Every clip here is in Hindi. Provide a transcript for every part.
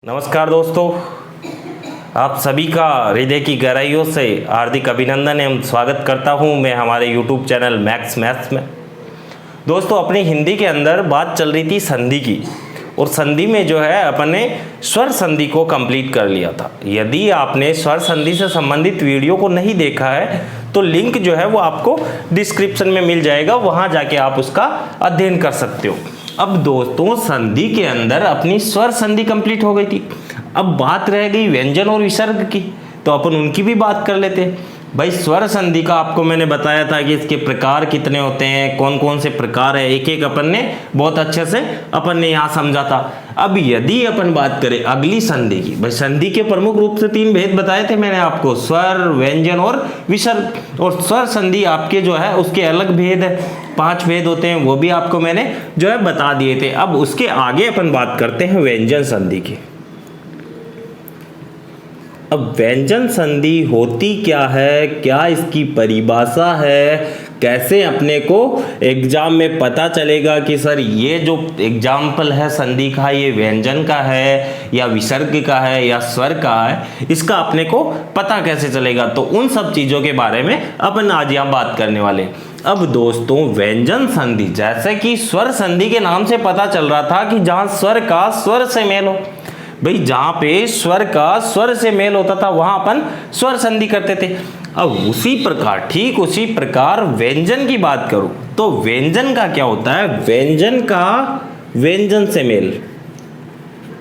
नमस्कार दोस्तों, आप सभी का हृदय की गहराइयों से हार्दिक अभिनंदन एवं स्वागत करता हूं मैं हमारे YouTube चैनल मैक्स मैथ्स में। दोस्तों, अपनी हिंदी के अंदर बात चल रही थी संधि की, और संधि में जो है अपन ने स्वर संधि को कंप्लीट कर लिया था। यदि आपने स्वर संधि से संबंधित वीडियो को नहीं देखा है तो लिंक जो है वो आपको डिस्क्रिप्शन में मिल जाएगा, वहाँ जाके आप उसका अध्ययन कर सकते हो। अब दोस्तों, संधि के अंदर अपनी स्वर संधि कंप्लीट हो गई थी। अब बात रह गई व्यंजन और विसर्ग की, तो अपन उनकी भी बात कर लेते हैं। भाई, स्वर संधि का आपको मैंने बताया था कि इसके प्रकार कितने होते हैं, कौन कौन से प्रकार है, एक एक अपन ने बहुत अच्छे से अपन ने यहाँ समझा था। अब यदि अपन बात करें अगली संधि की, भाई संधि के प्रमुख रूप से 3 भेद बताए थे मैंने आपको, स्वर, व्यंजन और विसर्ग। और स्वर संधि आपके जो है उसके अलग भेद है, 5 भेद होते हैं, वो भी आपको मैंने जो है बता दिए थे। अब उसके आगे अपन बात करते हैं व्यंजन संधि की। अब व्यंजन संधि होती क्या है, क्या इसकी परिभाषा है, कैसे अपने को एग्जाम में पता चलेगा कि सर ये जो एग्जाम्पल है संधि का ये व्यंजन का है या विसर्ग का है या स्वर का है, इसका अपने को पता कैसे चलेगा। तो उन सब चीज़ों के बारे में अपन आज यहाँ बात करने वाले। अब दोस्तों, व्यंजन संधि, जैसे कि स्वर संधि के नाम से पता चल रहा था कि जहाँ स्वर का स्वर से मेल हो, भाई जहाँ पे स्वर का स्वर से मेल होता था वहाँ अपन स्वर संधि करते थे। अब उसी प्रकार, ठीक उसी प्रकार व्यंजन की बात करूं तो व्यंजन का क्या होता है, व्यंजन का व्यंजन से मेल।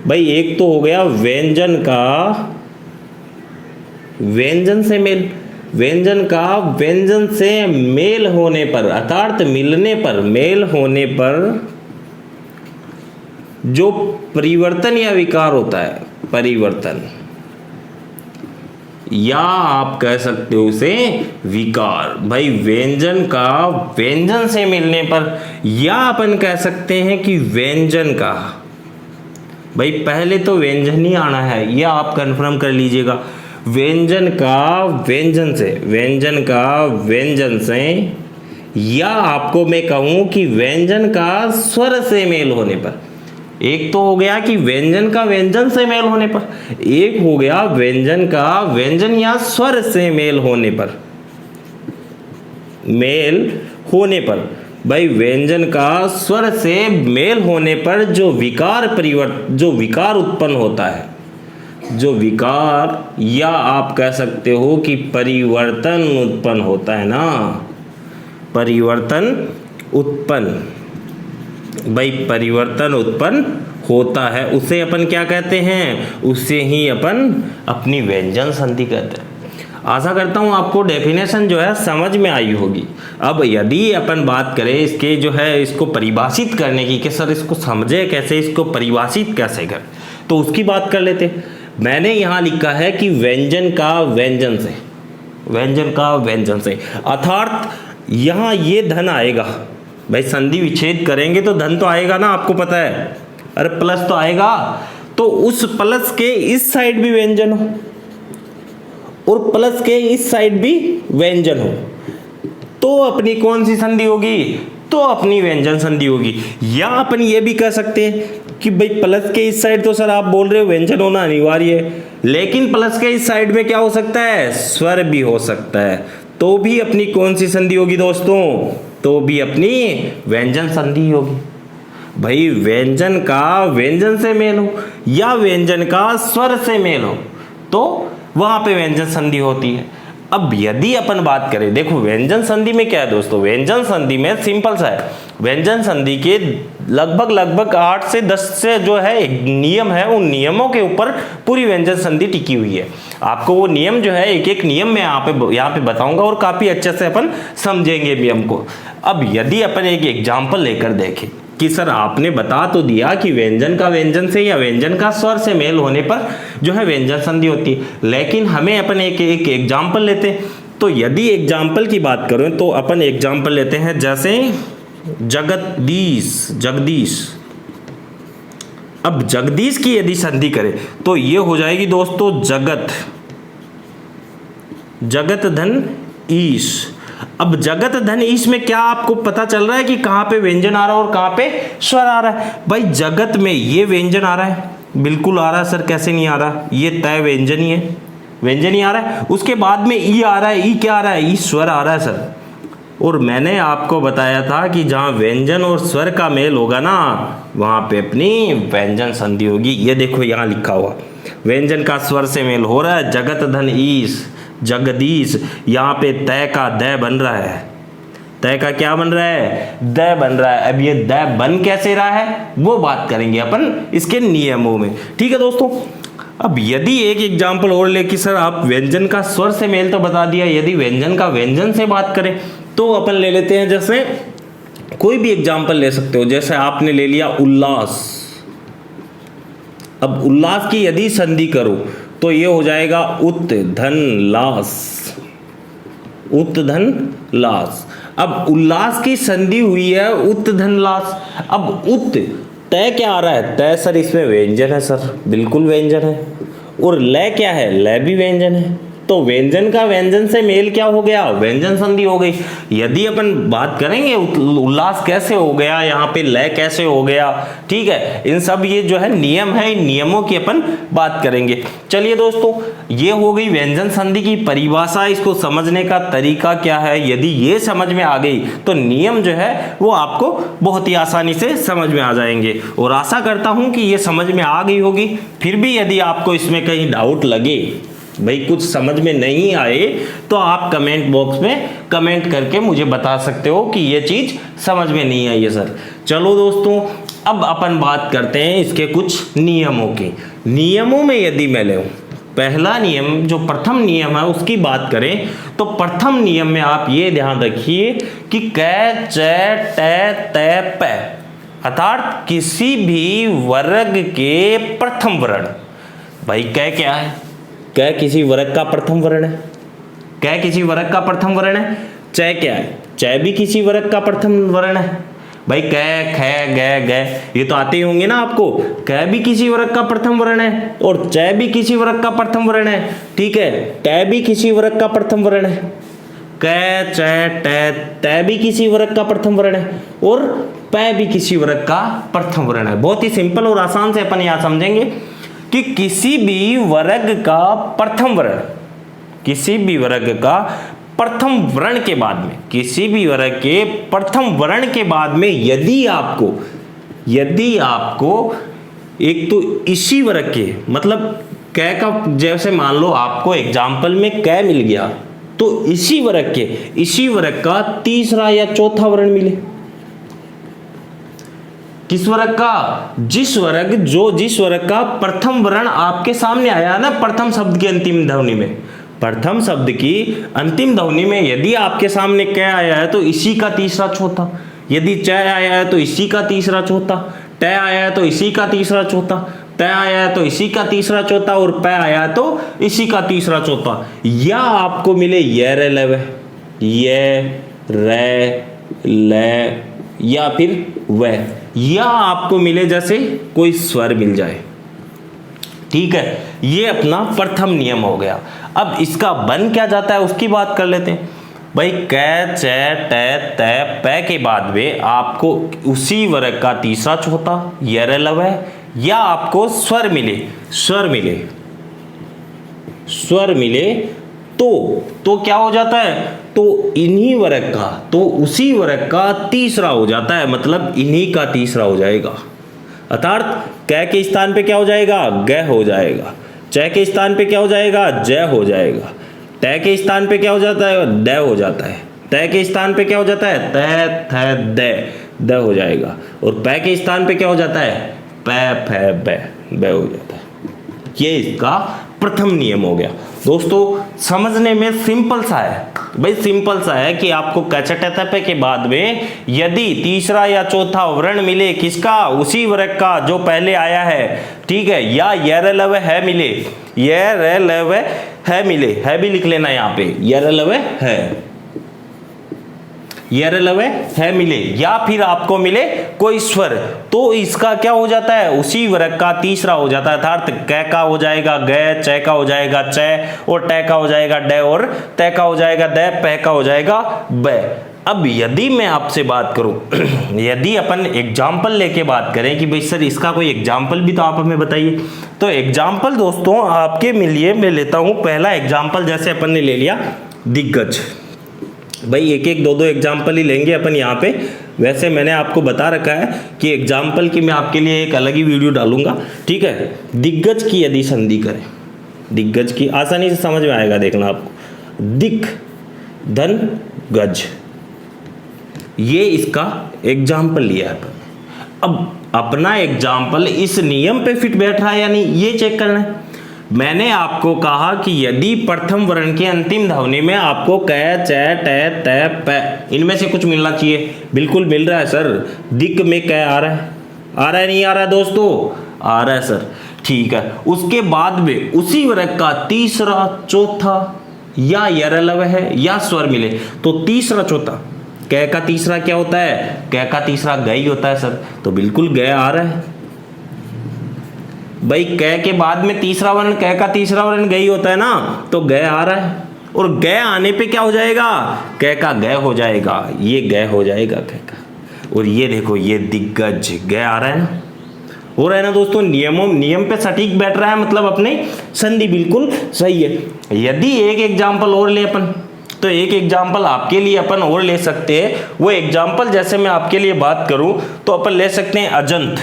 भाई एक तो हो गया व्यंजन का व्यंजन से मेल, व्यंजन का व्यंजन से मेल होने पर अर्थात मिलने पर, मेल होने पर जो परिवर्तन या विकार होता है, परिवर्तन, या आप कह सकते हो उसे विकार। भाई व्यंजन का व्यंजन से मिलने पर, या अपन कह सकते हैं कि व्यंजन का, भाई पहले तो व्यंजन ही आना है, यह आप कंफर्म कर लीजिएगा। व्यंजन का व्यंजन से, व्यंजन का व्यंजन से, या आपको मैं कहूं कि व्यंजन का स्वर से मेल होने पर। एक तो हो गया कि व्यंजन का व्यंजन से मेल होने पर, एक हो गया व्यंजन का व्यंजन या स्वर से मेल होने पर, मेल होने पर। भाई व्यंजन का स्वर से मेल होने पर जो विकार उत्पन्न होता है, जो विकार या आप कह सकते हो कि परिवर्तन उत्पन्न होता है ना, परिवर्तन उत्पन्न, भाई परिवर्तन उत्पन्न होता है, उसे अपन क्या कहते हैं, उसे ही अपन अपनी व्यंजन संधि कहते हैं। आशा करता हूँ आपको डेफिनेशन जो है समझ में आई होगी। अब यदि अपन बात करें इसके जो है इसको परिभाषित करने की कि सर इसको समझे कैसे, इसको परिभाषित कैसे कर, तो उसकी बात कर लेते। मैंने यहाँ लिखा है कि व्यंजन का व्यंजन से, व्यंजन का व्यंजन से, अर्थात यहाँ ये धन आएगा। भाई संधि विच्छेद करेंगे तो धन तो आएगा ना, आपको पता है, अरे प्लस तो आएगा, तो उस प्लस के इस साइड भी व्यंजन हो और प्लस के इस साइड भी व्यंजन हो, तो अपनी कौन सी संधि होगी, तो अपनी व्यंजन संधि होगी। या अपन ये भी कह सकते हैं कि भाई प्लस के इस साइड तो सर आप बोल रहे हो व्यंजन होना अनिवार्य है, लेकिन प्लस के इस साइड में क्या हो सकता है, स्वर भी हो सकता है, तो भी अपनी कौन सी संधि होगी दोस्तों, तो भी अपनी व्यंजन संधि होगी। भाई व्यंजन का व्यंजन से मेल हो या व्यंजन का स्वर से मेल हो, तो वहां पे व्यंजन संधि होती है। अब यदि अपन बात करें, देखो व्यंजन संधि में क्या है दोस्तों, व्यंजन संधि में सिंपल सा है, व्यंजन संधि के लगभग 8 से 10 से जो है एक नियम है, उन नियमों के ऊपर पूरी व्यंजन संधि टिकी हुई है। आपको वो नियम जो है एक एक नियम में यहाँ पे बताऊंगा और काफी अच्छे से अपन समझेंगे नियम को। अब यदि अपन एक एग्जाम्पल लेकर देखें कि सर आपने बता तो दिया कि व्यंजन का व्यंजन से या व्यंजन का स्वर से मेल होने पर जो है व्यंजन संधि होती है, लेकिन हमें अपन एक एग्जाम्पल लेते हैं। तो यदि एग्जाम्पल की बात करें तो अपन एग्जाम्पल लेते हैं, जैसे जगदीश। अब जगदीश की यदि संधि करें तो ये हो जाएगी दोस्तों जगत धन ईश। अब जगत धन ईश में क्या आपको पता चल रहा है कि कहां पे व्यंजन आ रहा है और कहां पे स्वर आ रहा है। भाई जगत में ये व्यंजन आ रहा है बिल्कुल आ रहा है सर, कैसे नहीं आ रहा, ये तय व्यंजन ही है, व्यंजन ही आ रहा है। उसके बाद में ई आ रहा है, ई क्या आ रहा है, ई स्वर आ रहा है सर। और मैंने आपको बताया था कि जहाँ व्यंजन और स्वर का मेल होगा ना, वहाँ पे अपनी व्यंजन संधि होगी। ये देखो यहाँ लिखा हुआ, व्यंजन का स्वर से मेल हो रहा है, जगत धन ईश जगदीश, यहाँ पे तय का द बन रहा है, तय का क्या बन रहा है, द बन रहा है। अब ये द बन कैसे रहा है वो बात करेंगे अपन इसके नियमों में, ठीक है दोस्तों। अब यदि एक एग्जाम्पल और ले कि सर आप व्यंजन का स्वर से मेल तो बता दिया, यदि व्यंजन का व्यंजन से बात करें तो अपन ले लेते हैं, जैसे कोई भी एग्जाम्पल ले सकते हो, जैसे आपने ले लिया उल्लास। अब उल्लास की यदि संधि करो तो ये हो जाएगा उत धन लास, उत धन लास। अब उल्लास की संधि हुई है उत धन लास। अब उत तय क्या आ रहा है, तय सर इसमें व्यंजन है सर, बिल्कुल व्यंजन है। और लय क्या है, लय भी व्यंजन है। तो व्यंजन का व्यंजन से मेल क्या हो गया, व्यंजन संधि हो गई। यदि अपन बात करेंगे उल्लास कैसे हो गया, यहाँ पे लय कैसे हो गया, ठीक है, इन सब ये जो है नियम है, इन नियमों की अपन बात करेंगे। चलिए दोस्तों, ये हो गई व्यंजन संधि की परिभाषा, इसको समझने का तरीका क्या है। यदि ये समझ में आ गई तो नियम जो है वो आपको बहुत ही आसानी से समझ में आ जाएंगे। और आशा करता हूं कि ये समझ में आ गई होगी। फिर भी यदि आपको इसमें कहीं डाउट लगे, भाई कुछ समझ में नहीं आए, तो आप कमेंट बॉक्स में कमेंट करके मुझे बता सकते हो कि ये चीज समझ में नहीं आई है सर। चलो दोस्तों, अब अपन बात करते हैं इसके कुछ नियमों की। नियमों में यदि मैं ले पहला नियम, जो प्रथम नियम है उसकी बात करें तो प्रथम नियम में आप ये ध्यान रखिए कि कै च ट त प, अर्थात किसी भी वर्ग के प्रथम वर्ण। भाई कै क्या है, कै किसी वर्ग का प्रथम वर्ण है, कै किसी वर्ग का प्रथम वर्ण है। च क्या है, च भी किसी वर्ग का प्रथम वर्ण है। भाई कै ख ग ग ये तो आते ही होंगे ना आपको। कै भी किसी वर्ग का प्रथम वर्ण है और च भी किसी वर्ग का प्रथम वर्ण है, ठीक है। ट भी किसी वर्ग का प्रथम वर्ण है, कै च ट त भी किसी वर्ग का प्रथम वर्ण है और प भी किसी वर्ग का प्रथम वर्ण है। बहुत ही सिंपल और आसान से अपन यहाँ समझेंगे कि किसी भी वर्ग का प्रथम वर्ण, किसी भी वर्ग का प्रथम वर्ण के बाद में, किसी भी वर्ग के प्रथम वर्ण के बाद में यदि आपको एक तो इसी वर्ग के, मतलब कै का, जैसे मान लो आपको एग्जाम्पल में कै मिल गया, तो इसी वर्ग का तीसरा या चौथा वर्ण मिले। किस वर्ग का, जिस वर्ग का प्रथम वर्ण आपके सामने आया ना प्रथम शब्द की अंतिम ध्वनि में, प्रथम शब्द की अंतिम ध्वनि में यदि आपके सामने कै आया है तो इसी का तीसरा चौथा, यदि च आया है तो इसी का तीसरा चौथा, ट आया है तो इसी का तीसरा चौथा, त आया है तो इसी का तीसरा चौथा और प आया है तो इसी का तीसरा चौथा। या आपको मिले य रे लव, ये रे ल या फिर वह, या आपको मिले जैसे कोई स्वर मिल जाए, ठीक है। ये अपना प्रथम नियम हो गया। अब इसका बन क्या जाता है उसकी बात कर लेते हैं। भाई कै च ट त प के बाद में आपको उसी वर्ग का तीसरा चौथा य रे लव है, या आपको स्वर मिले तो क्या हो जाता है, तो इन्हीं वर्ग का, तो उसी वर्ग का तीसरा हो जाता है, मतलब इन्हीं का तीसरा हो जाएगा। अर्थात कै के स्थान पे क्या हो जाएगा, ग हो जाएगा। च के स्थान पे क्या हो जाएगा, ज हो जाएगा। ट के स्थान पे क्या हो जाता है, द हो जाता है। त के स्थान पे क्या हो जाता है, त थ द हो जाएगा। और प के स्थान पे क्या हो जाता है, प फ ब हो जाता है। ये इसका प्रथम नियम हो गया। दोस्तों समझने में सिंपल सा है, भाई सिंपल सा है कि आपको कचटतप के बाद में यदि तीसरा या चौथा वर्ण मिले किसका, उसी वर्ग का जो पहले आया है, ठीक है, या यरलव है मिले, यरलव है मिले, है भी लिख लेना यहाँ पे, यरलव है, यरलव है मिले, या फिर आपको मिले कोई स्वर, तो इसका क्या हो जाता है, उसी वर्ग का तीसरा हो जाता है। अर्थात कै का हो जाएगा ग, च का हो जाएगा च, और ट का हो जाएगा ड, और त का हो जाएगा द, प का हो जाएगा ब। अब यदि मैं आपसे बात करूं, यदि अपन एग्जाम्पल लेके बात करें कि भाई सर इसका कोई एग्जाम्पल भी तो आप हमें बताइए, तो एग्जाम्पल दोस्तों आपके लिए मैं लेता हूं। पहला एग्जाम्पल जैसे अपन ने ले लिया दिग्गज, भाई एक एक दो दो एग्जाम्पल ही लेंगे अपन यहाँ पे। वैसे मैंने आपको बता रखा है कि एग्जाम्पल की मैं आपके लिए एक अलग ही वीडियो डालूंगा, ठीक है। दिग्गज की यदि संधि करें, दिग्गज की आसानी से समझ में आएगा, देखना आपको, दिक धन गज, ये इसका एग्जाम्पल लिया है अपन। अब अपना एग्जाम्पल इस नियम पे फिट बैठ रहा है या नहीं, ये चेक करना है। मैंने आपको कहा कि यदि प्रथम वर्ण के अंतिम ध्वनि में आपको क च ट त प इनमें से कुछ मिलना चाहिए, बिल्कुल मिल रहा है सर। दिक में क आ रहा है, आ रहा है नहीं आ रहा है दोस्तों, आ रहा है सर, ठीक है। उसके बाद में उसी वर्ग का तीसरा चौथा या यरलव है या स्वर मिले तो तीसरा चौथा, क का तीसरा क्या होता है, क का तीसरा ग ही होता है सर, तो बिल्कुल ग आ रहा है भाई। क के बाद में तीसरा वर्ण, क का तीसरा वर्ण ग ही होता है ना, तो ग आ रहा है। और ग आने पे क्या हो जाएगा, क का ग हो जाएगा, ये ग हो जाएगा क का। और ये देखो ये दिग्गज ग आ रहा है ना, हो रहा है ना दोस्तों। नियम पे सटीक बैठ रहा है, मतलब अपने संधि बिल्कुल सही है। यदि एक एग्जाम्पल और ले अपन, तो एक एग्जाम्पल आपके लिए अपन और ले सकते हैं। वो एग्जाम्पल जैसे मैं आपके लिए बात करूं तो अपन ले सकते हैं अजंत।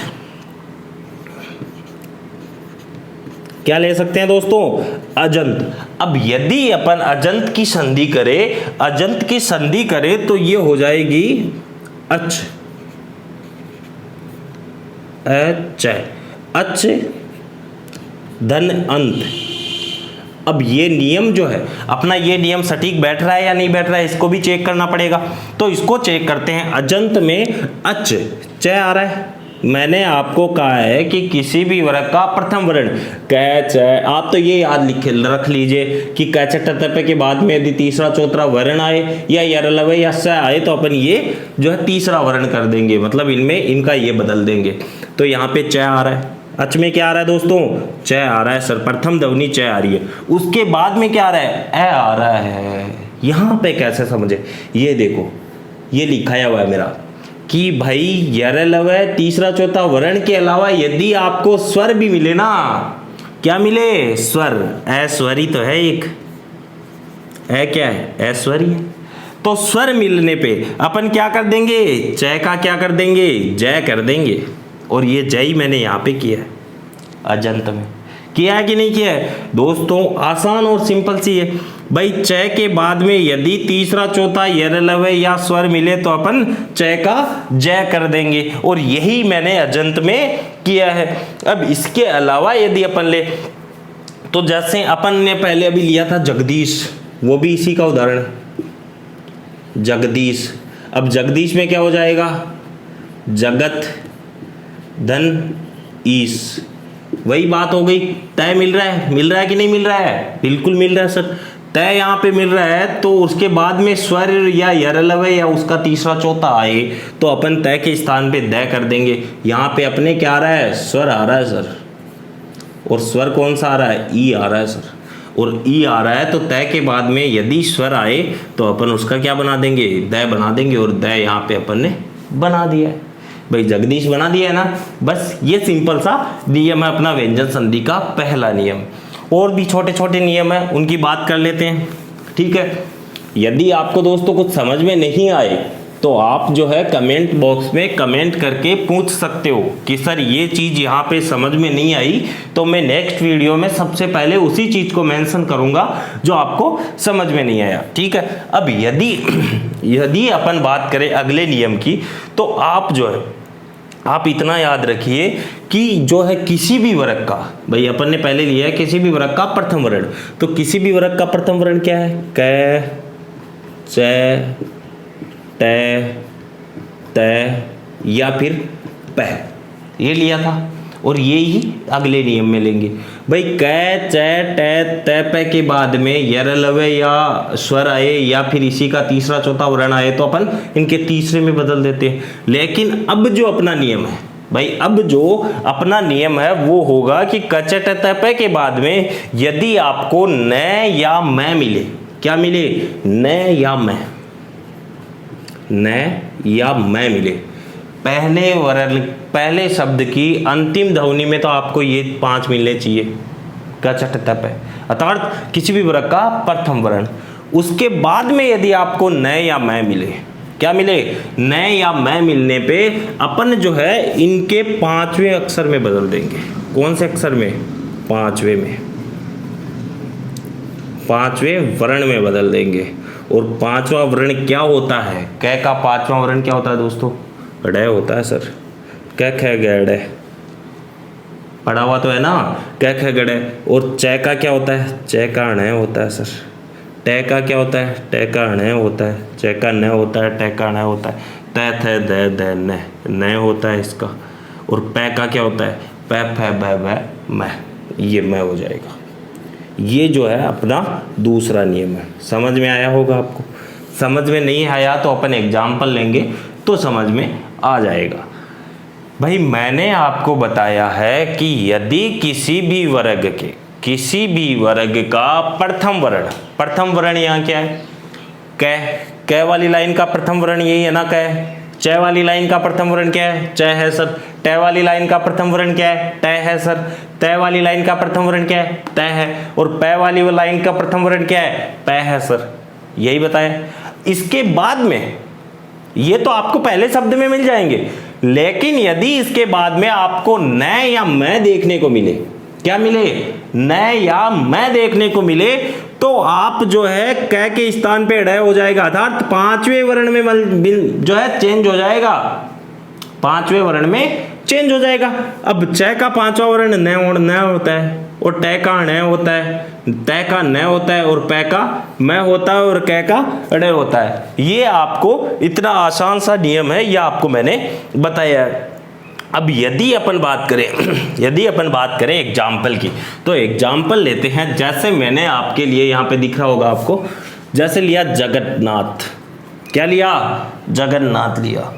क्या ले सकते हैं दोस्तों, अजंत। अब यदि अपन अजंत की संधि करें, अजंत की संधि करें तो ये हो जाएगी अच अच धन अंत। अब ये नियम जो है अपना, ये नियम सटीक बैठ रहा है या नहीं बैठ रहा है, इसको भी चेक करना पड़ेगा। तो इसको चेक करते हैं। अजंत में अच च आ रहा है। मैंने आपको कहा है कि किसी भी वर्ग का प्रथम वर्ण क च, आप तो ये याद रख लीजिए कि क च ट त प के बाद में यदि तीसरा चौथा वर्ण आए या यरलव या स आए तो अपन ये जो है तीसरा वर्ण कर देंगे, मतलब इनमें इनका ये बदल देंगे। तो यहाँ पे च आ रहा है, अच में क्या आ रहा है दोस्तों, च आ रहा है सर, प्रथम ध्वनि च आ रही है। उसके बाद में क्या आ रहा है, ए आ रहा है। यहाँ पे कैसे समझे, ये देखो ये लिखाया हुआ है मेरा कि भाई यरलव तीसरा चौथा वर्ण के अलावा यदि आपको स्वर भी मिले ना, क्या मिले, स्वर, अस्वरी तो है एक, क्या है, अस्वरी है। तो स्वर मिलने पे अपन क्या कर देंगे, च का क्या कर देंगे, जय कर देंगे। और ये जय मैंने यहाँ पे किया है, अजंत में किया है कि नहीं किया है दोस्तों, आसान और सिंपल सी है भाई। च के बाद में यदि तीसरा चौथा यरलव या स्वर मिले तो अपन च का जय कर देंगे, और यही मैंने अजंत में किया है। अब इसके अलावा यदि अपन ले तो जैसे अपन ने पहले अभी लिया था जगदीश, वो भी इसी का उदाहरण है, जगदीश। अब जगदीश में क्या हो जाएगा, जगत धन ईश, वही बात हो गई। तय मिल रहा है कि नहीं मिल रहा है, बिल्कुल मिल रहा है सर। तय यहाँ पे मिल रहा है तो उसके बाद में स्वर या यरलव या उसका तीसरा चौथा आए तो अपन तय के स्थान पे द कर देंगे। यहाँ पे अपने क्या आ रहा है, स्वर आ रहा है सर, और स्वर कौन सा आ रहा है, ई आ रहा है सर, और ई आ रहा है तो तय के बाद में यदि स्वर आए तो अपन उसका क्या बना देंगे, द बना देंगे। और द यहाँ पे अपन ने बना दिया है भाई, जगदीश बना दिया है ना। बस ये सिंपल सा नियम है अपना व्यंजन संधि का पहला नियम। और भी छोटे छोटे नियम है, उनकी बात कर लेते हैं, ठीक है। यदि आपको दोस्तों कुछ समझ में नहीं आए तो आप जो है कमेंट बॉक्स में कमेंट करके पूछ सकते हो कि सर ये चीज़ यहाँ पे समझ में नहीं आई, तो मैं नेक्स्ट वीडियो में सबसे पहले उसी चीज़ को मेंशन करूँगा जो आपको समझ में नहीं आया, ठीक है। अब यदि अपन बात करें अगले नियम की, तो आप जो है आप इतना याद रखिए कि जो है किसी भी वर्ग का, भाई अपन ने पहले लिया है किसी भी वर्ग का प्रथम वर्ण, तो किसी भी वर्ग का प्रथम वर्ण क्या है, क च ट त या फिर प, ये लिया था। और ये ही अगले नियम में लेंगे भाई, क च ट त प के बाद में यरलव या स्वर आए या फिर इसी का तीसरा चौथा वर्ण आए तो अपन इनके तीसरे में बदल देते हैं। लेकिन अब जो अपना नियम है भाई, अब जो अपना नियम है वो होगा कि क च ट त प के बाद में यदि आपको न या मैं मिले, क्या मिले, न या मैं, न या मैं मिले, पहले शब्द की अंतिम ध्वनि में तो आपको ये 5 मिलने चाहिए, कच ट तप है, अर्थात किसी भी वर्ग का प्रथम वर्ण। उसके बाद में यदि आपको न या मैं मिले, क्या मिले, न या मैं मिलने पे अपन जो है इनके 5वें अक्षर में बदल देंगे। कौन से अक्षर में, 5वें में, 5वें वर्ण में बदल देंगे। और 5वां वर्ण क्या होता है, क का 5वां वर्ण क्या होता है दोस्तों, ड होता है सर। क ख ग ड पढ़ा हुआ तो है ना, क ख ग ड। और च का क्या होता है, च का ण होता है सर। ट का क्या होता है, ट का ण होता है। च का न होता है, ट का ण होता है। त थ द द न होता है इसका। और प का क्या होता है, प फ ब भ मैं, ये मैं हो जाएगा। ये जो है अपना दूसरा नियम है। समझ में आया होगा आपको। समझ में नहीं आया तो अपन एग्जाम्पल लेंगे तो समझ में आ जाएगा। भाई मैंने आपको बताया है कि यदि किसी भी वर्ग का प्रथम वर्ण यहाँ क्या है, क वाली लाइन का प्रथम वर्ण यही है ना, च वाली लाइन का प्रथम वर्ण क्या है, च है सर। ट वाली लाइन का प्रथम वर्ण क्या है, ट है सर। त वाली लाइन का प्रथम वर्ण क्या है, त है। और प वाली लाइन का प्रथम वर्ण क्या है, प है सर। यही बताया। इसके बाद में ये तो आपको पहले शब्द में मिल जाएंगे, लेकिन यदि इसके बाद में आपको न या मैं देखने को मिले, क्या मिले, न या मैं देखने को मिले, तो आप जो है क के स्थान पे ड हो जाएगा, अर्थात 5वें वर्ण में जो है चेंज हो जाएगा, 5वें वर्ण में चेंज हो जाएगा। अब च का 5वां वर्ण न होता है, और ट का न होता है, त का न होता है, और प का मैं होता है, और क का ड होता है। ये आपको इतना आसान सा नियम है, यह आपको मैंने बताया है। अब यदि अपन बात करें एग्जाम्पल की, तो एग्जाम्पल लेते हैं। जैसे मैंने आपके लिए यहाँ पे दिख रहा होगा आपको, जैसे लिया जगन्नाथ, क्या लिया, जगन्नाथ लिया।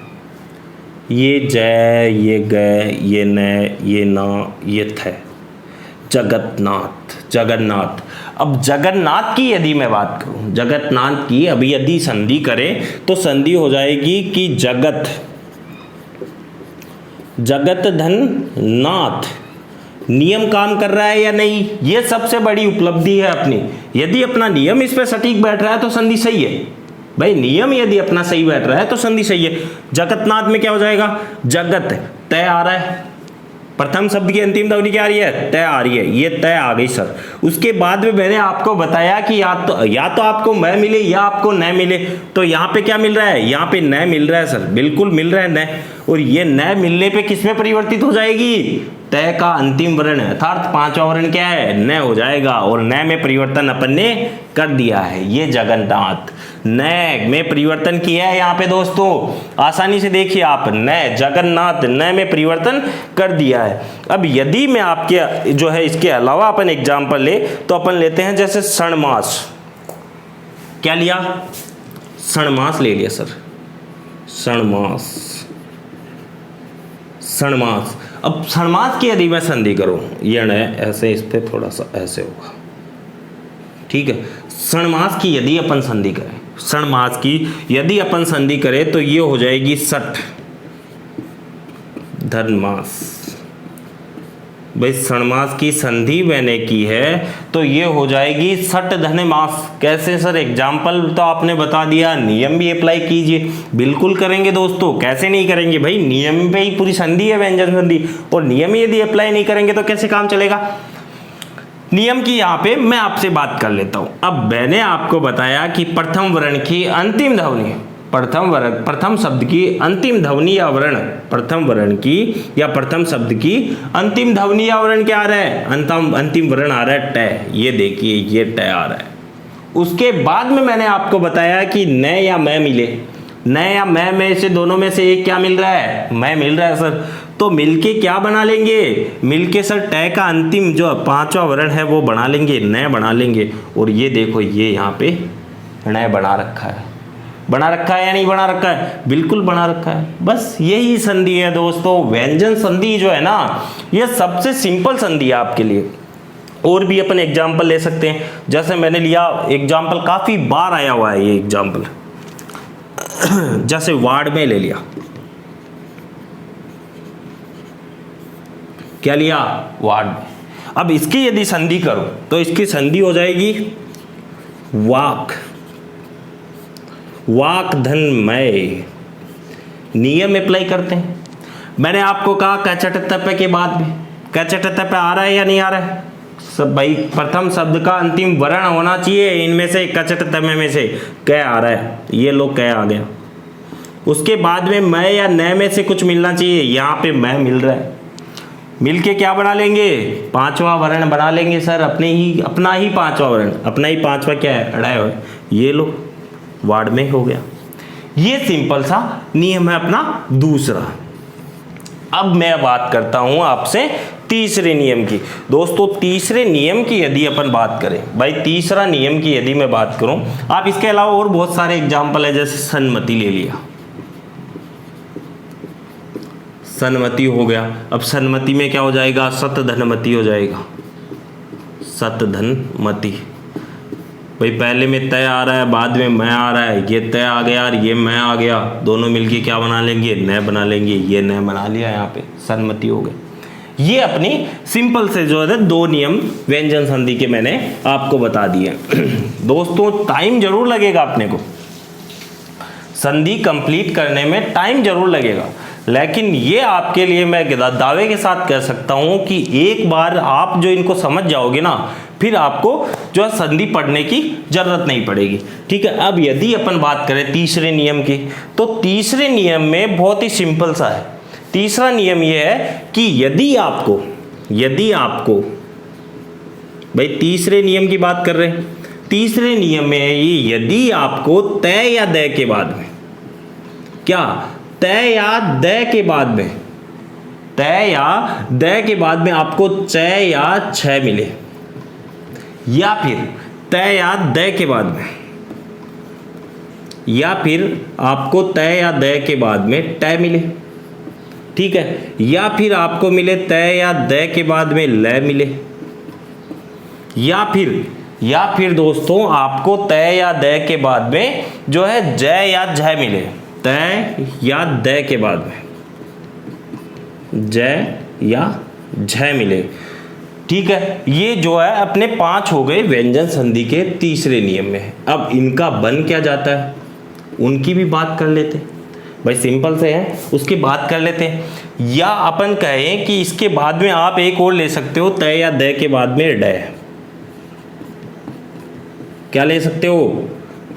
ये जय, ये ग, ये न, ये ना, ये थ, जगन्नाथ। अब जगन्नाथ की यदि मैं बात करूं, जगन्नाथ की अभी यदि संधि करें तो संधि हो जाएगी कि जगत धन नाथ। नियम काम कर रहा है या नहीं, ये सबसे बड़ी उपलब्धि है अपनी। यदि अपना नियम इस पे सटीक बैठ रहा है तो संधि सही है। भाई नियम यदि अपना सही बैठ रहा है तो संधि सही है। जगतनाथ में क्या हो जाएगा, जगत तय आ रहा है, प्रथम शब्द की अंतिम ध्वनि क्या आ रही है, तय आ रही है, ये तय आ गई सर। उसके बाद में मैंने आपको बताया कि या तो आपको मैं मिले या आपको न मिले। तो यहाँ पे क्या मिल रहा है, यहाँ पे न मिल रहा है सर, बिल्कुल मिल रहा है न। और ये न मिलने पे किसमें परिवर्तित हो जाएगी, तय का अंतिम वर्ण, अर्थात 5वां वर्ण क्या है, न हो जाएगा। और न में परिवर्तन अपन ने कर दिया है। ये जगन्नाथ न में परिवर्तन किया है यहाँ पे दोस्तों, आसानी से देखिए आप, न जगन्नाथ न में परिवर्तन कर दिया है। अब यदि मैं आपके जो है इसके अलावा अपन एग्जाम्पल ले तो अपन लेते हैं जैसे षणमास। क्या लिया, षणमास ले लिया सर, षणमास। अब षणमास की यदि मैं संधि करूं, ये न ऐसे, इस पे थोड़ा सा ऐसे होगा, ठीक है। षणमास की यदि अपन संधि करें, षणमास की यदि अपन संधि करें तो ये हो जाएगी सठ धनमास। भाई षणमास की संधि मैंने की है तो ये हो जाएगी सठ धनमास। कैसे सर, एग्जाम्पल तो आपने बता दिया, नियम भी अप्लाई कीजिए। बिल्कुल करेंगे दोस्तों, कैसे नहीं करेंगे भाई, नियम पे ही पूरी संधि है, व्यंजन संधि, और नियम यदि अप्लाई नहीं करेंगे तो कैसे काम चलेगा। नियम की यहाँ पे मैं आपसे बात कर लेता हूँ। अब मैंने आपको बताया कि प्रथम वर्ण की अंतिम ध्वनि, प्रथम शब्द की अंतिम ध्वनि या वर्ण, प्रथम वर्ण की या प्रथम शब्द की अंतिम ध्वनि या वर्ण क्या आ रहा है, अंतिम वर्ण आ रहा है ट। ये देखिए ये ट आ रहा है। उसके बाद में मैंने आपको बताया कि न या मैं मिले, न या मैं में से दोनों में से एक क्या मिल रहा है, मैं मिल रहा है सर। तो मिलके क्या बना लेंगे, मिलके सर ट का अंतिम जो 5वां वर्ण है वो बना लेंगे, न बना लेंगे। और ये देखो ये यहाँ पे न बना रखा है, बना रखा है या नहीं बना रखा है, बिल्कुल बना रखा है। बस यही संधि है दोस्तों। व्यंजन संधि जो है ना, ये सबसे सिंपल संधि है आपके लिए। और भी अपन एग्जाम्पल ले सकते हैं, जैसे मैंने लिया एग्जाम्पल, काफी बार आया हुआ है ये एग्जाम्पल। जैसे वार्ड में ले लिया, क्या लिया, वार्ड में। अब इसकी यदि संधि करो तो इसकी संधि हो जाएगी वाक, वाक धन मय। नियम अप्लाई करते हैं। मैंने आपको कहा कचटतप के बाद में, कचटतप आ रहा है या नहीं आ रहा है, सब भाई प्रथम शब्द का अंतिम वर्ण होना चाहिए इनमें से, कचटतप में से क आ रहा है, ये लो क आ गया। उसके बाद में मैं या न में से कुछ मिलना चाहिए, यहाँ पे मैं मिल रहा है, मिलके क्या बना लेंगे, पांचवा वर्ण बना लेंगे सर, अपना ही पांचवा वर्ण, अपना ही पांचवा क्या है, अड़ाय हो, ये लो वार्ड में हो गया। ये सिंपल सा नियम है अपना दूसरा। अब मैं बात करता हूं आपसे तीसरे नियम की। दोस्तों तीसरे नियम की यदि अपन बात करें, भाई तीसरा नियम की यदि मैं बात करूं, आप इसके अलावा और बहुत सारे एग्जाम्पल है, जैसे सन्मति ले लिया, सन्मति हो गया। अब सन्मति में क्या हो जाएगा, सतधनमति हो जाएगा, सतधनमति। भाई पहले में तय आ रहा है, बाद में मैं आ रहा है, ये तय आ गया और ये मैं आ गया, दोनों मिलके क्या बना लेंगे, न बना लेंगे, ये न बना लिया, यहाँ पे सन्मति हो गए। ये अपनी सिंपल से जो है दो नियम व्यंजन संधि के मैंने आपको बता दिए। दोस्तों टाइम जरूर लगेगा अपने को, संधि कंप्लीट करने में टाइम जरूर लगेगा, लेकिन ये आपके लिए मैं दावे के साथ कह सकता हूँ कि एक बार आप जो इनको समझ जाओगे ना, फिर आपको जो है संधि पढ़ने की जरूरत नहीं पड़ेगी। ठीक है। अब यदि अपन बात करें तीसरे नियम की, तो तीसरे नियम में बहुत ही सिंपल सा है। तीसरा नियम ये है कि यदि आपको भाई तीसरे नियम की बात कर रहे हैं, तीसरे नियम में ये यदि आपको तय या दय के बाद में, क्या तय या दय के बाद में, तय या दय के बाद में आपको चय या छय मिले, या फिर तय या दय के बाद में, या फिर आपको तय या दय के बाद में टय मिले, ठीक है, या फिर आपको मिले तय या दय के बाद में लय मिले, या फिर दोस्तों आपको तय या दय के बाद में जो है जय या झय मिले, तय या दय के बाद में जय या झय मिले। ठीक है। ये जो है अपने 5 हो गए व्यंजन संधि के तीसरे नियम में। अब इनका बन क्या जाता है उनकी भी बात कर लेते हैं। भाई सिंपल से है, उसकी बात कर लेते हैं। या अपन कहें कि इसके बाद में आप एक और ले सकते हो, तय या दय के बाद में डय। क्या ले सकते हो,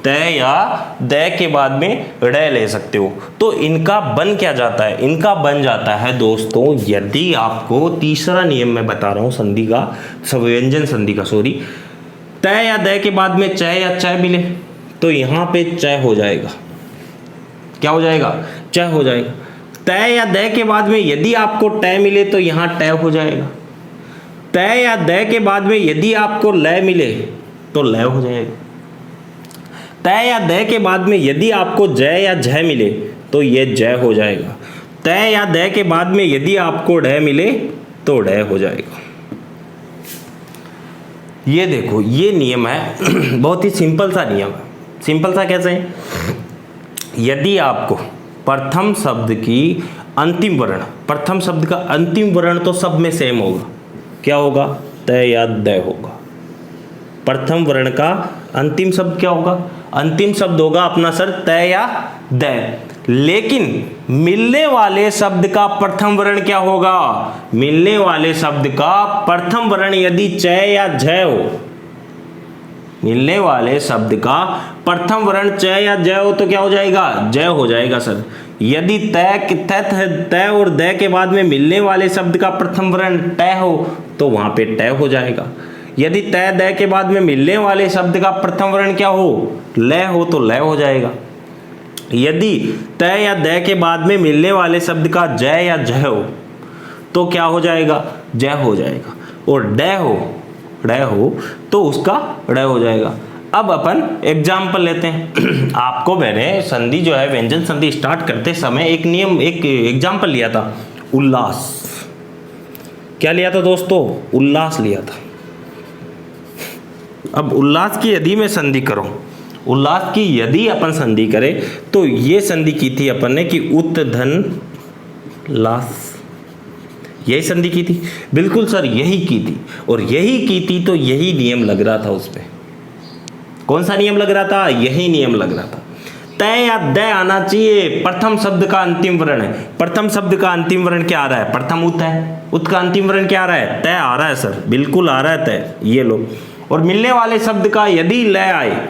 तय या दय के बाद में ड़य ले सकते हो। तो इनका बन क्या जाता है, इनका बन जाता है दोस्तों, यदि आपको तीसरा नियम मैं बता रहा हूं संधि का, व्यंजन संधि का, सॉरी, तय या दय के बाद में चय या चय मिले तो यहां पे चय हो जाएगा। क्या हो जाएगा, चय हो जाएगा। तय या दय के बाद में यदि आपको टय मिले तो यहां टय हो जाएगा। तय या दय के बाद में यदि आपको लय मिले तो लय हो जाएगा। तय या दय के बाद में यदि आपको जय या झय मिले तो ये जय हो जाएगा। तय या दय के बाद में यदि आपको ढय मिले तो ढय हो जाएगा। ये देखो, ये नियम है, बहुत ही सिंपल सा नियम है। सिंपल सा कैसे, यदि आपको प्रथम शब्द की अंतिम वर्ण, प्रथम शब्द का अंतिम वर्ण तो सब में सेम होगा, क्या होगा, तय या दय होगा। प्रथम वर्ण का अंतिम शब्द क्या होगा, अंतिम शब्द होगा अपना सर तय या दय। लेकिन मिलने वाले शब्द का प्रथम वर्ण क्या होगा, मिलने वाले शब्द का प्रथम वर्ण यदि चय या झय हो, मिलने वाले शब्द का प्रथम वर्ण चय या जय हो तो क्या हो जाएगा, जय हो जाएगा सर। यदि तय और दय के बाद में मिलने वाले शब्द का प्रथम वर्ण टय हो तो वहां पे टय हो जाएगा। यदि तय दय के बाद में मिलने वाले शब्द का प्रथम वर्ण क्या हो, लय हो तो लय हो जाएगा। यदि तय या दय के बाद में मिलने वाले शब्द का जय या झय हो तो क्या हो जाएगा, जय हो जाएगा। और डय हो तो उसका ड़य हो जाएगा। अब अपन एग्जाम्पल लेते हैं। आपको मैंने संधि जो है व्यंजन संधि स्टार्ट करते समय एक एग्जाम्पल लिया था, उल्लास। क्या लिया था दोस्तों, उल्लास लिया था। अब उल्लास की यदि मैं संधि करूं, उल्लास की यदि अपन संधि करें तो ये संधि की थी अपन ने कि उत धन लास, यही संधि की थी। बिल्कुल सर यही की थी, और यही की थी तो यही नियम लग रहा था उसमें। कौन सा नियम लग रहा था? यही नियम लग रहा था। तय या द आना चाहिए प्रथम शब्द का अंतिम वर्ण है। प्रथम शब्द का अंतिम वर्ण क्या आ रहा है? प्रथम उत है, उत का अंतिम वर्ण क्या आ रहा है? तय आ रहा है सर, बिल्कुल आ रहा है तय, ये लो। और मिलने वाले शब्द का यदि लय आए,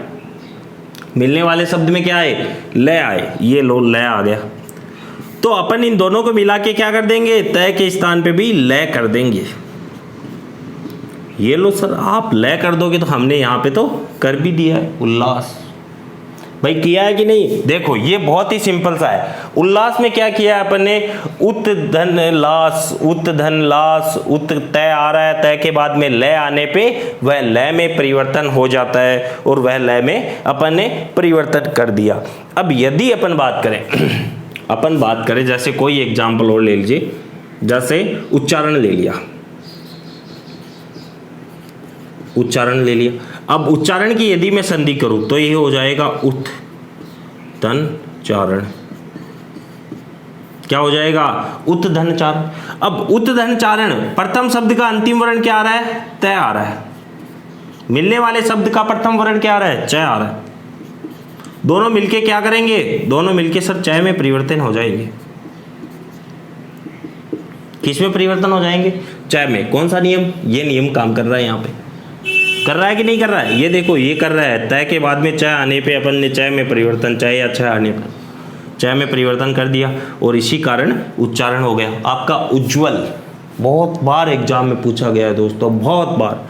मिलने वाले शब्द में क्या आए? लय आए, ये लो लय आ गया। तो अपन इन दोनों को मिला के क्या कर देंगे? तय के स्थान पे भी लय कर देंगे। ये लो सर, आप लय कर दोगे तो हमने यहाँ पे तो कर भी दिया है। उल्लास भाई किया है कि नहीं? देखो ये बहुत ही सिंपल सा है। उल्लास में क्या किया है अपन ने? उत धन लास, उत धन लास, उत तय आ रहा है, तय के बाद में लय आने पे वह लय में परिवर्तन हो जाता है, और वह लय में अपन ने परिवर्तन कर दिया। अब यदि अपन बात करें अपन बात करें जैसे कोई एग्जाम्पल और ले लीजिए, जैसे उच्चारण ले लिया, उच्चारण ले लिया। अब उच्चारण की यदि मैं संधि करूं तो ये हो जाएगा उत धन चारण। क्या हो जाएगा? उत धन चारण। अब उत धन चारण, प्रथम शब्द का अंतिम वर्ण क्या आ रहा है? तय आ रहा है। मिलने वाले शब्द का प्रथम वर्ण क्या आ रहा है? चय आ रहा है। दोनों मिलके क्या करेंगे? दोनों मिलके सर चय में परिवर्तन हो जाएंगे। किस में परिवर्तन हो जाएंगे? चय में। कौन सा नियम? ये नियम काम कर रहा है यहाँ पे। कर रहा है कि नहीं कर रहा है? ये देखो ये कर रहा है। तय के बाद में चय आने पे अपन ने चय में परिवर्तन, चय या चय आने पर चय में परिवर्तन कर दिया, और इसी कारण उच्चारण हो गया आपका उज्ज्वल। बहुत बार एग्जाम में पूछा गया है दोस्तों, बहुत बार।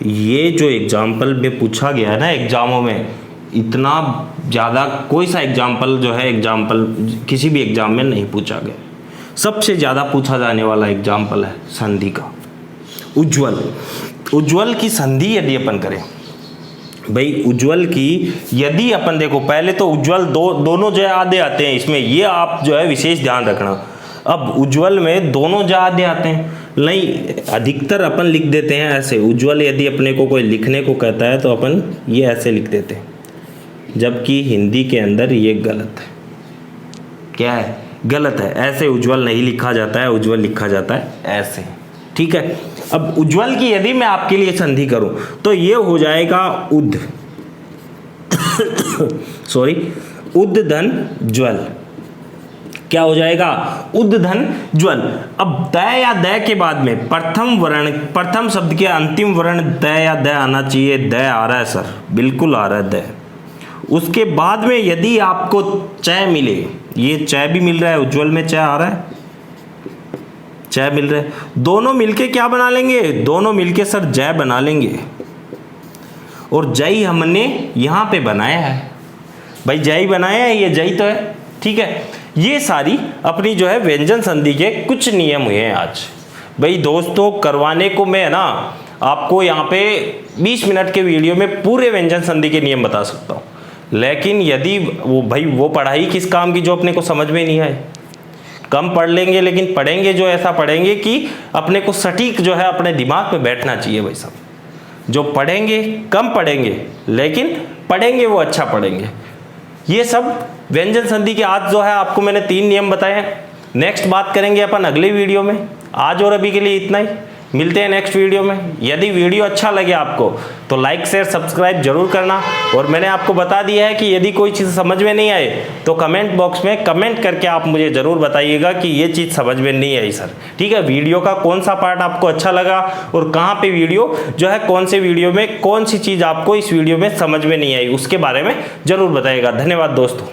ये जो एग्जाम्पल में पूछा गया है ना एग्जामों में, इतना ज़्यादा कोई सा एग्जाम्पल जो है एग्जाम्पल किसी भी एग्जाम में नहीं पूछा गया। सबसे ज़्यादा पूछा जाने वाला एग्जाम्पल है संधि का उज्ज्वल। उज्ज्वल की संधि यदि अपन करें भाई, उज्ज्वल की यदि अपन देखो, पहले तो उज्ज्वल दोनों जो आधे आते हैं इसमें, ये आप जो है विशेष ध्यान रखना। अब उज्ज्वल में दोनों जो आधे आते हैं, नहीं अधिकतर अपन लिख देते हैं ऐसे। उज्ज्वल यदि अपने को कोई लिखने को कहता है तो अपन ये ऐसे लिख देते हैं, जबकि हिंदी के अंदर ये गलत है। क्या है? गलत है। ऐसे उज्ज्वल नहीं लिखा जाता है, उज्ज्वल लिखा जाता है ऐसे। ठीक है। अब उज्ज्वल की यदि मैं आपके लिए संधि करूं तो ये हो जाएगा उद सॉरी उद धन ज्वल। क्या हो जाएगा? उद धन ज्वल। अब तय या द के बाद में प्रथम वर्ण, प्रथम शब्द के अंतिम वर्ण तय या द आना चाहिए। द आ रहा है सर, बिल्कुल आ रहा है द। उसके बाद में यदि आपको चय मिले, ये चय भी मिल रहा है, उज्ज्वल में चय आ रहा है, चय मिल रहा है, दोनों मिलके क्या बना लेंगे? दोनों मिलके सर जय बना लेंगे। और जय हमने यहाँ पे बनाया है भाई, जय बनाया है, ये जय तो है। ठीक है। ये सारी अपनी जो है व्यंजन संधि के कुछ नियम हुए हैं आज भाई दोस्तों। करवाने को मैं ना आपको यहाँ पे 20 मिनट के वीडियो में पूरे व्यंजन संधि के नियम बता सकता हूँ, लेकिन यदि वो पढ़ाई किस काम की जो अपने को समझ में नहीं आए। कम पढ़ लेंगे लेकिन पढ़ेंगे जो ऐसा पढ़ेंगे कि अपने को सटीक जो है अपने दिमाग में बैठना चाहिए भाई साहब। जो पढ़ेंगे कम पढ़ेंगे लेकिन पढ़ेंगे वो अच्छा पढ़ेंगे। ये सब व्यंजन संधि के आज जो है आपको मैंने 3 नियम बताए हैं। नेक्स्ट बात करेंगे अपन अगले वीडियो में। आज और अभी के लिए इतना ही, मिलते हैं नेक्स्ट वीडियो में। यदि वीडियो अच्छा लगे आपको तो लाइक शेयर सब्सक्राइब जरूर करना। और मैंने आपको बता दिया है कि यदि कोई चीज़ समझ में नहीं आए तो कमेंट बॉक्स में कमेंट करके आप मुझे ज़रूर बताइएगा कि ये चीज़ समझ में नहीं आई सर। ठीक है। वीडियो का कौन सा पार्ट आपको अच्छा लगा और कहाँ पे वीडियो जो है, कौन से वीडियो में कौन सी चीज़ आपको इस वीडियो में समझ में नहीं आई, उसके बारे में ज़रूर बताइएगा। धन्यवाद दोस्तों।